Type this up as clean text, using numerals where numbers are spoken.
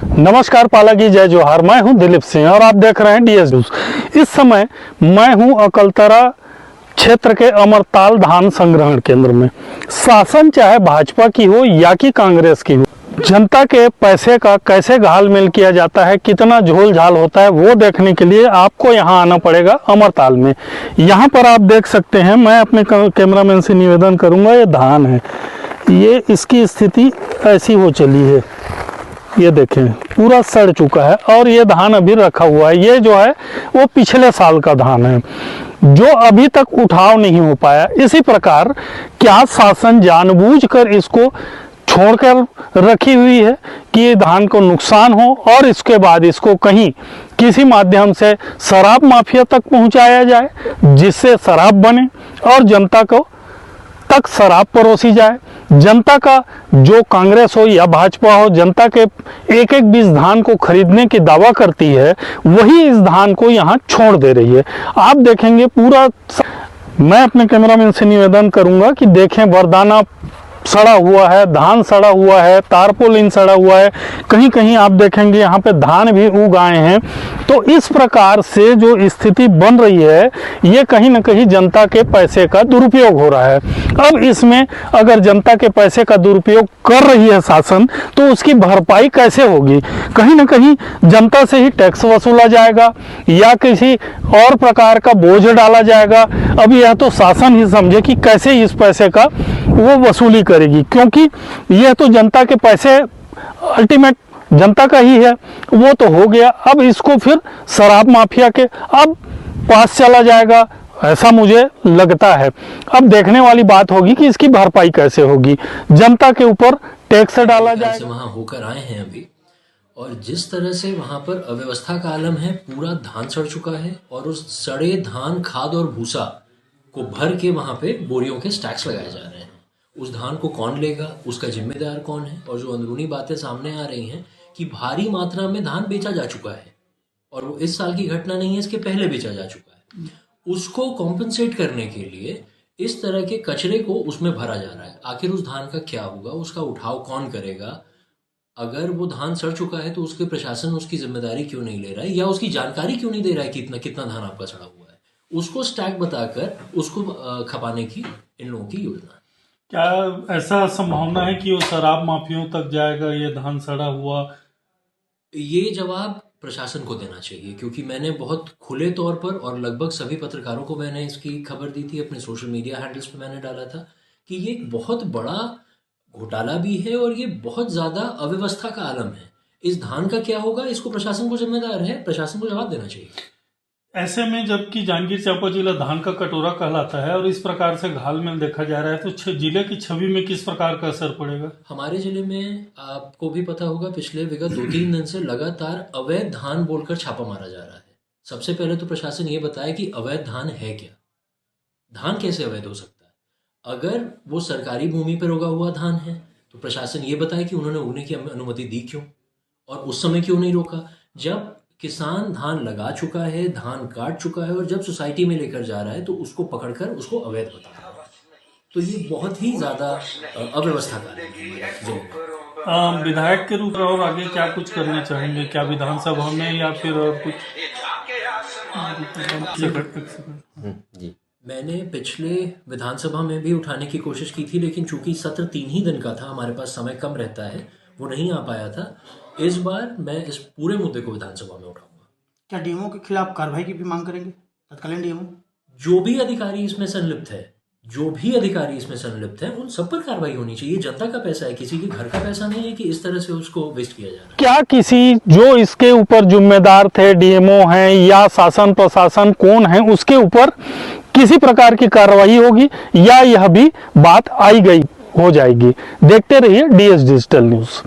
नमस्कार पाला की जय जोहार। मैं हूं दिलीप सिंह और आप देख रहे हैं डीएस न्यूज। इस समय मैं हूं अकलतरा क्षेत्र के अमरताल धान संग्रहण केंद्र में। शासन चाहे भाजपा की हो या कि कांग्रेस की हो, जनता के पैसे का कैसे घालमेल किया जाता है, कितना झोल झाल होता है, वो देखने के लिए आपको यहाँ आना पड़ेगा अमरताल में। यहाँ पर आप देख सकते हैं, मैं अपने कैमरामैन से निवेदन करूँगा, ये धान है, ये इसकी स्थिति ऐसी हो चली है, ये देखें पूरा सड़ चुका है और ये धान अभी रखा हुआ है। ये जो है वो पिछले साल का धान है जो अभी तक उठाव नहीं हो पाया। इसी प्रकार क्या शासन जानबूझकर इसको छोड़कर रखी हुई है कि ये धान को नुकसान हो और इसके बाद इसको कहीं किसी माध्यम से शराब माफिया तक पहुंचाया जाए, जिससे शराब बने और जनता को तक शराब परोसी जाए। जनता का जो कांग्रेस हो या भाजपा हो, जनता के एक एक बीस धान को खरीदने की दावा करती है, वही इस धान को यहाँ छोड़ दे रही है। आप देखेंगे पूरा, मैं अपने कैमरामैन से निवेदन करूंगा कि देखें, बरदाना सड़ा हुआ है, धान सड़ा हुआ है, तारपोलिन सड़ा हुआ है, कहीं कहीं आप देखेंगे यहाँ पे धान भी उग आए हैं। तो इस प्रकार से जो स्थिति बन रही है, ये कहीं ना कहीं जनता के पैसे का दुरुपयोग हो रहा है। अब इसमें अगर जनता के पैसे का दुरुपयोग कर रही है शासन, तो उसकी भरपाई कैसे होगी? कहीं ना कहीं जनता से ही टैक्स वसूला जाएगा या किसी और प्रकार का बोझ डाला जाएगा। अब यह तो शासन ही समझे कि कैसे इस पैसे का वो वसूली करेगी, क्योंकि यह तो जनता के पैसे अल्टीमेट जनता का ही है, वो तो हो गया। अब इसको फिर शराब माफिया के अब पास चला जाएगा, ऐसा मुझे लगता है। अब देखने वाली बात होगी कि इसकी भरपाई कैसे होगी। जनता के ऊपर टैक्स डाला जाएगा। वहां होकर आए हैं अभी, और जिस तरह से वहां पर अव्यवस्था का आलम है, पूरा धान सड़ चुका है और उस सड़े धान, खाद और भूसा को भर के वहां पे बोरियों के स्टैक्स लगाए जा रहे हैं। उस धान को कौन लेगा, उसका जिम्मेदार कौन है? और जो अंदरूनी बातें सामने आ रही हैं कि भारी मात्रा में धान बेचा जा चुका है, और वो इस साल की घटना नहीं है, इसके पहले बेचा जा चुका है। उसको कॉम्पनसेट करने के लिए इस तरह के कचरे को उसमें भरा जा रहा है। आखिर उस धान का क्या होगा, उसका उठाव कौन करेगा? अगर वो धान सड़ चुका है तो उसके प्रशासन उसकी जिम्मेदारी क्यों नहीं ले रहा है, या उसकी जानकारी क्यों नहीं दे रहा है कि कितना कितना धान आपका सड़ा हुआ है? उसको स्टैक बताकर उसको खपाने की इन लोगों की योजना है। क्या ऐसा संभावना है कि वो शराब माफियों तक जाएगा ये धान सड़ा हुआ? ये जवाब प्रशासन को देना चाहिए, क्योंकि मैंने बहुत खुले तौर पर और लगभग सभी पत्रकारों को मैंने इसकी खबर दी थी, अपने सोशल मीडिया हैंडल्स पे मैंने डाला था कि ये एक बहुत बड़ा घोटाला भी है और ये बहुत ज्यादा अव्यवस्था का आलम है। इस धान का क्या होगा, इसको प्रशासन को जिम्मेदार है, प्रशासन को जवाब देना चाहिए। ऐसे में जबकि जांजगीर चांपा जिला धान का कटोरा कहलाता है और इस प्रकार से घालमेल देखा जा रहा है, तो जिले की छवि में किस प्रकार का असर पड़ेगा? हमारे जिले में आपको भी पता होगा, पिछले विगत 2-3 दिन से लगातार अवैध धान बोलकर छापा मारा जा रहा है। सबसे पहले तो प्रशासन ये बताए कि अवैध धान है क्या, धान कैसे अवैध हो सकता है? अगर वो सरकारी भूमि पर उगा हुआ धान है तो प्रशासन ये बताए कि उन्होंने उगने की अनुमति दी क्यों, और उस समय क्यों नहीं रोका? जब किसान धान लगा चुका है, धान काट चुका है और जब सोसाइटी में लेकर जा रहा है तो उसको पकड़कर उसको अवैध बता रहा है। तो ये बहुत ही ज्यादा अव्यवस्था का है। विधायक के रूप में और आगे क्या कुछ करना चाहेंगे? क्या विधानसभा में या फिर और कुछ? जी, मैंने पिछले विधानसभा में भी उठाने की कोशिश की थी, लेकिन चूंकि सत्र 3 ही दिन का था, हमारे पास समय कम रहता है, वो नहीं आ पाया था। इस बार मैं इस पूरे मुद्दे को विधानसभा में उठाऊंगा। क्या डीएमओ के खिलाफ कार्रवाई की भी मांग करेंगे? तत्कालीन डीएमओ जो भी अधिकारी इसमें संलिप्त है, उन सब पर कार्रवाई होनी चाहिए। जनता का पैसा है, किसी के घर का पैसा नहीं है कि इस तरह से उसको वेस्ट किया जा रहा है। क्या किसी जो इसके ऊपर जिम्मेदार थे, डीएमओ हैं या शासन प्रशासन कौन है, उसके ऊपर किसी प्रकार की कार्रवाई होगी या यह भी बात आई गई हो जाएगी? देखते रहिए डीएस डिजिटल न्यूज।